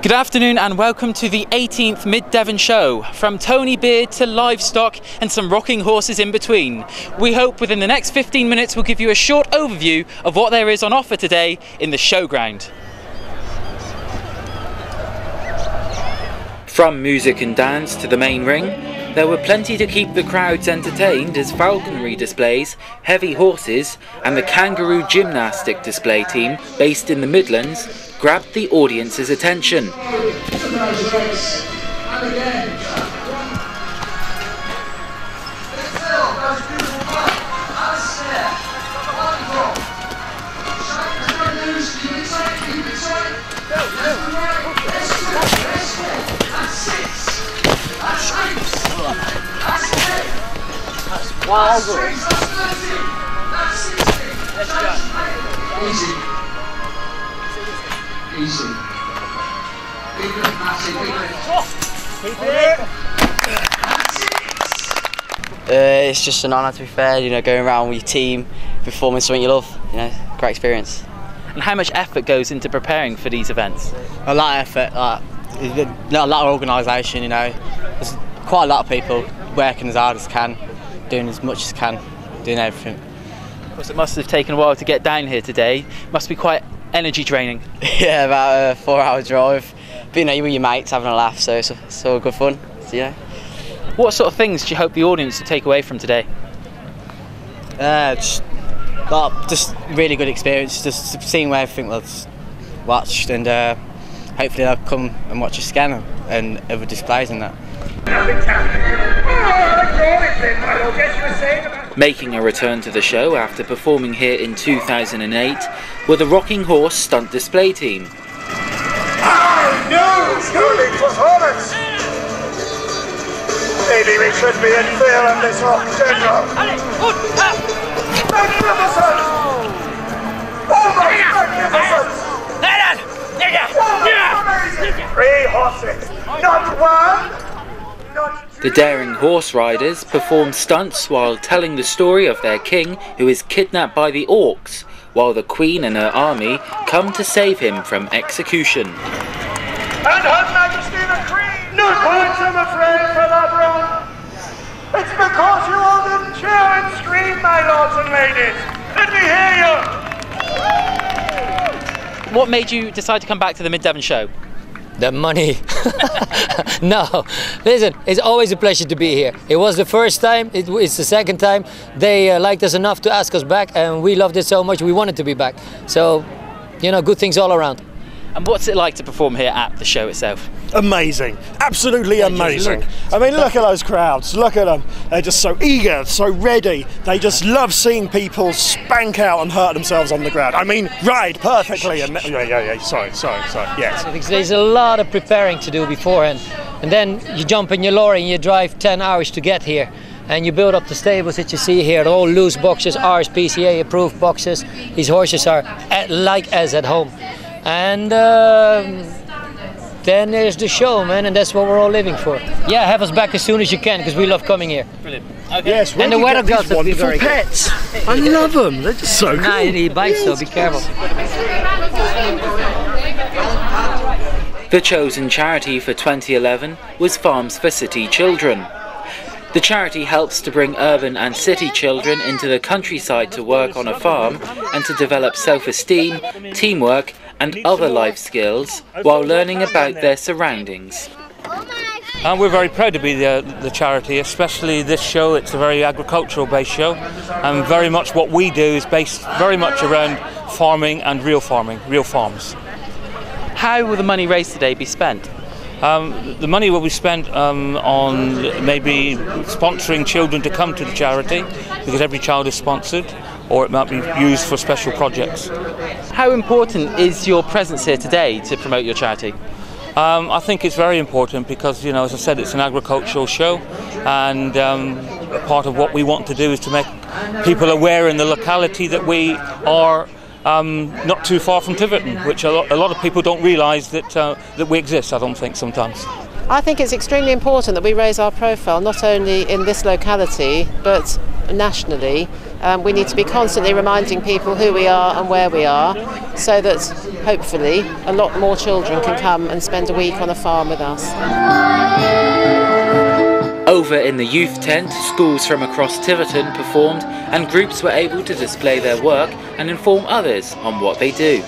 Good afternoon and welcome to the 18th Mid Devon Show. From Tony Beard to Livestock and some rocking horses in between. We hope within the next 15 minutes we'll give you a short overview of what there is on offer today in the Showground. From music and dance to the main ring, there were plenty to keep the crowds entertained as falconry displays, heavy horses and the Kangaroo Gymnastic display team based in the Midlands grabbed the audience's attention. Easy. It's just an honour, to be fair, you know, going around with your team, performing something you love, you know, great experience. And how much effort goes into preparing for these events? A lot of effort, a lot of organisation, you know. There's quite a lot of people working as hard as can, doing as much as can, doing everything. Of course, it must have taken a while to get down here today. Must be quite energy draining. Yeah, about a 4-hour drive. But you know, you're with your mates having a laugh, so it's all good fun. So, you know. What sort of things do you hope the audience will take away from today? Just really good experience, just seeing where everything was watched, and hopefully they'll come and watch us again and other displays and that. Making a return to the show after performing here in 2008 were the Rocking Horse Stunt display team. Schooling performance! Maybe we should be in fear of this rock general. Magnificent! Almost magnificent! 3 horses, not one, not two. The daring horse riders performed stunts while telling the story of their king who is kidnapped by the orcs, while the Queen and her army come to save him from execution. And Her Majesty the Queen! No points, I'm afraid, for that run. It's because you all didn't cheer and scream, my lords and ladies. Let me hear you! What made you decide to come back to the Mid Devon Show? The money. No, listen, it's always a pleasure to be here. It was the first time, it's the second time. They liked us enough to ask us back, and we loved it so much we wanted to be back. So, you know, good things all around. And what's it like to perform here at the show itself? Amazing, absolutely amazing. I mean, look at those crowds, look at them. They're just so eager, so ready. They just love seeing people spank out and hurt themselves on the ground. I mean, ride perfectly. And sorry, yes. There's a lot of preparing to do beforehand. And then you jump in your lorry and you drive 10 hours to get here. And you build up the stables that you see here, they're all loose boxes, RSPCA approved boxes. These horses are like as at home. And then there's the show, man, and that's what we're all living for. Yeah, have us back as soon as you can, because we love coming here. Brilliant. Okay. Yes, and the weather gods will be very pets. I love them. They're just so cool. Nah, you need bikes, so be careful. The chosen charity for 2011 was Farms for City Children. The charity helps to bring urban and city children into the countryside to work on a farm and to develop self-esteem, teamwork and other life skills while learning about their surroundings. And we're very proud to be the charity, especially this show. It's a very agricultural based show, and very much what we do is based very much around farming, real farms. How will the money raised today be spent? The money will be spent on maybe sponsoring children to come to the charity, because every child is sponsored, or it might be used for special projects. How important is your presence here today to promote your charity? I think it's very important because, you know, as I said, it's an agricultural show, and part of what we want to do is to make people aware in the locality that we are not too far from Tiverton, which a lot of people don't realise that we exist, I don't think, sometimes. I think it's extremely important that we raise our profile not only in this locality but nationally, We need to be constantly reminding people who we are and where we are, so that hopefully a lot more children can come and spend a week on a farm with us. Over in the youth tent, schools from across Tiverton performed and groups were able to display their work and inform others on what they do.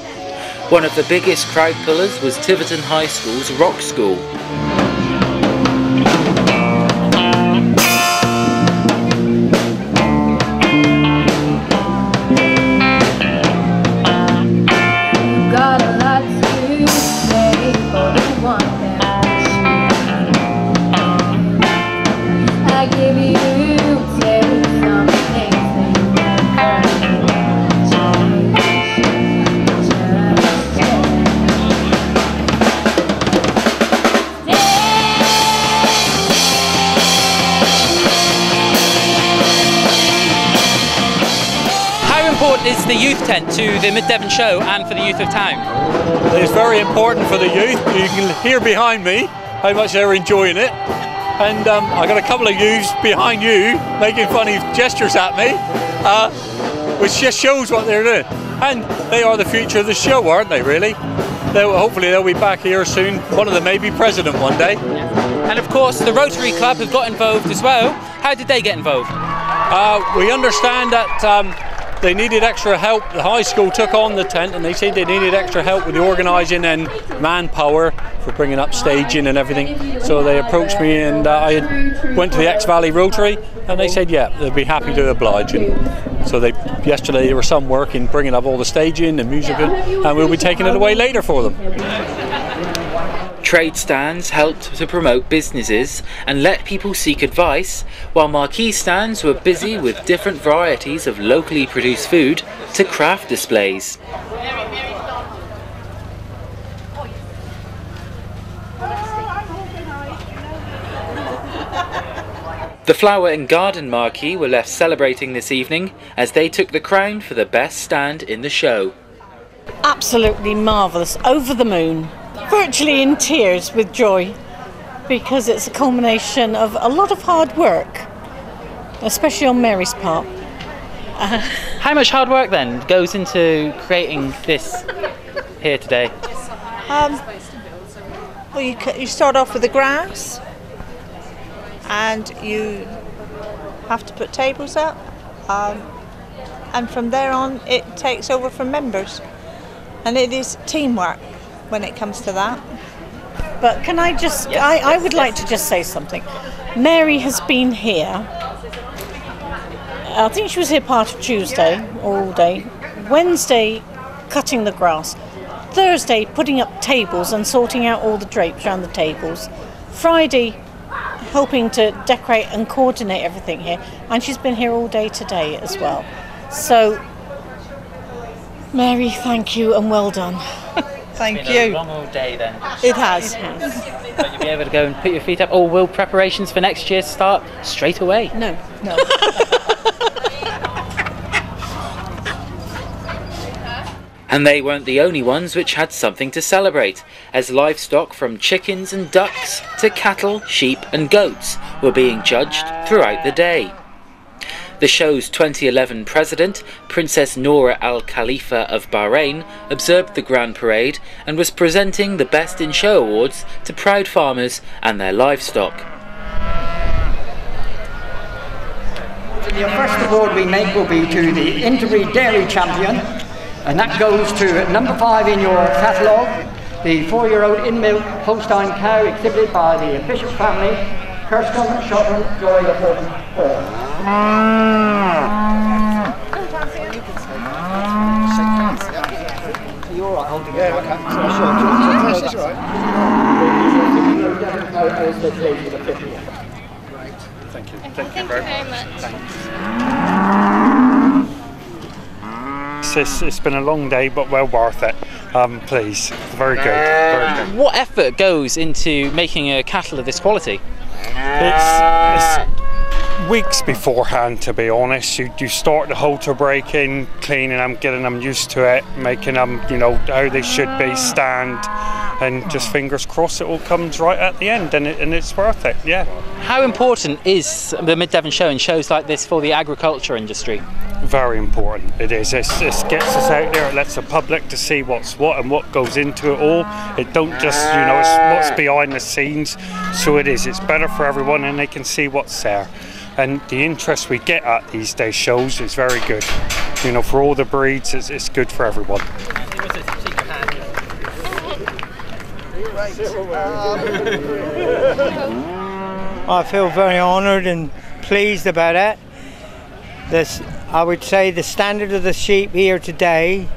One of the biggest crowd pullers was Tiverton High School's Rock School. Is the youth tent to the Mid Devon Show and for the youth of town? It's very important for the youth. You can hear behind me how much they're enjoying it, and I got a couple of youths behind you making funny gestures at me, which just shows what they're doing. And they are the future of the show, aren't they, really? Hopefully they'll be back here soon. One of them may be president one day. And of course the Rotary Club have got involved as well. How did they get involved? We understand that they needed extra help. The high school took on the tent and they said they needed extra help with the organising and manpower for bringing up staging and everything. So they approached me and I went to the X-Valley Rotary and they said yeah, they'd be happy to oblige. And so yesterday there was some work in bringing up all the staging and music and we'll be taking it away later for them. Trade stands helped to promote businesses and let people seek advice, while marquee stands were busy with different varieties of locally produced food to craft displays. The flower and garden marquee were left celebrating this evening as they took the crown for the best stand in the show. Absolutely marvellous, over the moon. Virtually in tears with joy, because it's a culmination of a lot of hard work, especially on Mary's part. How much hard work then goes into creating this here today? Well, you start off with the grass and you have to put tables up, and from there on it takes over from members, and it is teamwork when it comes to that. But can I just, I would like to just say something. Mary has been here, I think she was here part of Tuesday, all day, Wednesday cutting the grass, Thursday putting up tables and sorting out all the drapes around the tables, Friday helping to decorate and coordinate everything here, and she's been here all day today as well. So, Mary, thank you and well done. Thank It's you. been a long old day then. It has. But you'll be able to go and put your feet up, or will preparations for next year start straight away? No. And they weren't the only ones which had something to celebrate, as livestock from chickens and ducks to cattle, sheep and goats were being judged throughout the day. The show's 2011 president, Princess Noora Al Khalifa of Bahrain, observed the Grand Parade and was presenting the Best in Show awards to proud farmers and their livestock. The first award we make will be to the Interbreed Dairy Champion, and that goes to number 5 in your catalogue, the 4-year-old in-milk Holstein cow exhibited by the Bishop family, Kirsten Showring Joy of Horton. You're all right, holding it. Yeah, okay. That's all right. Great. Thank you. Thank you very much. It's been a long day, but well worth it. Please, very good. Very good. What effort goes into making a cattle of this quality? It's weeks beforehand, to be honest. You start the halter breaking, cleaning them, getting them used to it, making them, you know, how they should be, stand, and just fingers crossed it all comes right at the end, and it's worth it, yeah. How important is the Mid Devon Show and shows like this for the agriculture industry? Very important, it is. It gets us out there, it lets the public to see what's what and what goes into it all. It don't just, you know, it's what's behind the scenes. So it is, it's better for everyone and they can see what's there. And the interest we get at these day shows is very good. You know, for all the breeds, it's good for everyone. I feel very honoured and pleased about it. I would say the standard of the sheep here today,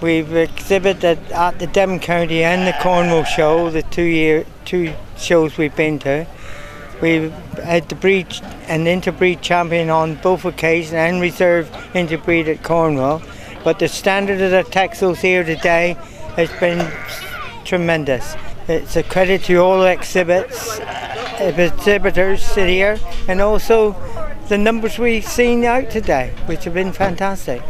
we've exhibited at the Devon County and the Cornwall show, the two shows we've been to. We've had the breed and interbreed champion on both occasions and reserve interbreed at Cornwall. But the standard of the Texels here today has been tremendous. It's a credit to all the exhibitors here, and also the numbers we've seen out today, which have been fantastic.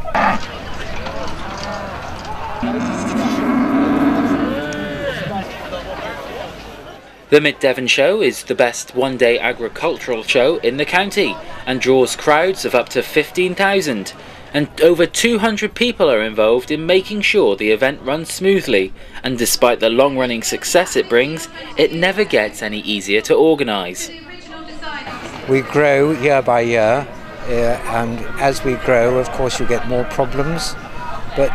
The Mid Devon Show is the best one-day agricultural show in the county and draws crowds of up to 15,000. And over 200 people are involved in making sure the event runs smoothly, and despite the long-running success it brings, it never gets any easier to organise. We grow year by year, and as we grow, of course, you get more problems, but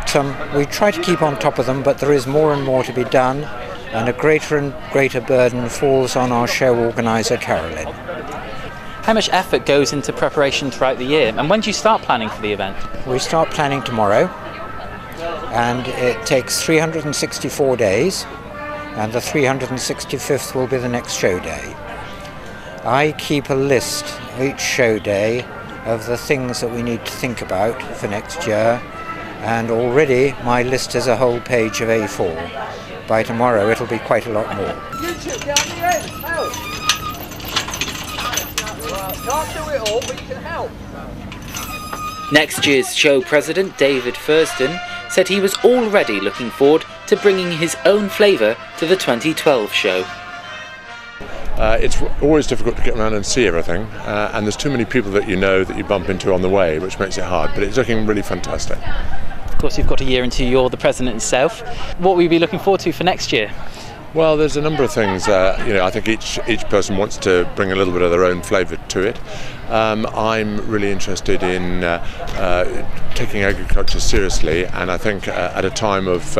we try to keep on top of them, but there is more and more to be done, and a greater and greater burden falls on our show organiser, Carolyn. How much effort goes into preparation throughout the year, and when do you start planning for the event? We start planning tomorrow, and it takes 364 days, and the 365th will be the next show day. I keep a list each show day of the things that we need to think about for next year, and already my list is a whole page of A4. By tomorrow it'll be quite a lot more. Can't do it all, but you can help. Next year's show president, David Thurston, said he was already looking forward to bringing his own flavour to the 2012 show. It's always difficult to get around and see everything, and there's too many people that you know that you bump into on the way, which makes it hard, but it's looking really fantastic. Of course, you've got a year until you're the president yourself. What will you be looking forward to for next year? Well, there's a number of things. I think each person wants to bring a little bit of their own flavour to it. I'm really interested in taking agriculture seriously, and I think at a time of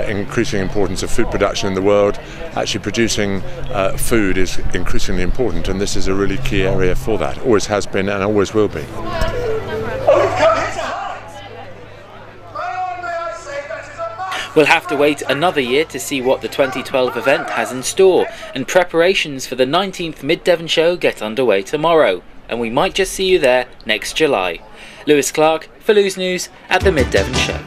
increasing importance of food production in the world, actually producing food is increasingly important, and this is a really key area for that. Always has been and always will be. We'll have to wait another year to see what the 2012 event has in store, and preparations for the 19th Mid Devon Show get underway tomorrow, and we might just see you there next July. Lewis Clark for Lewis News at the Mid Devon Show.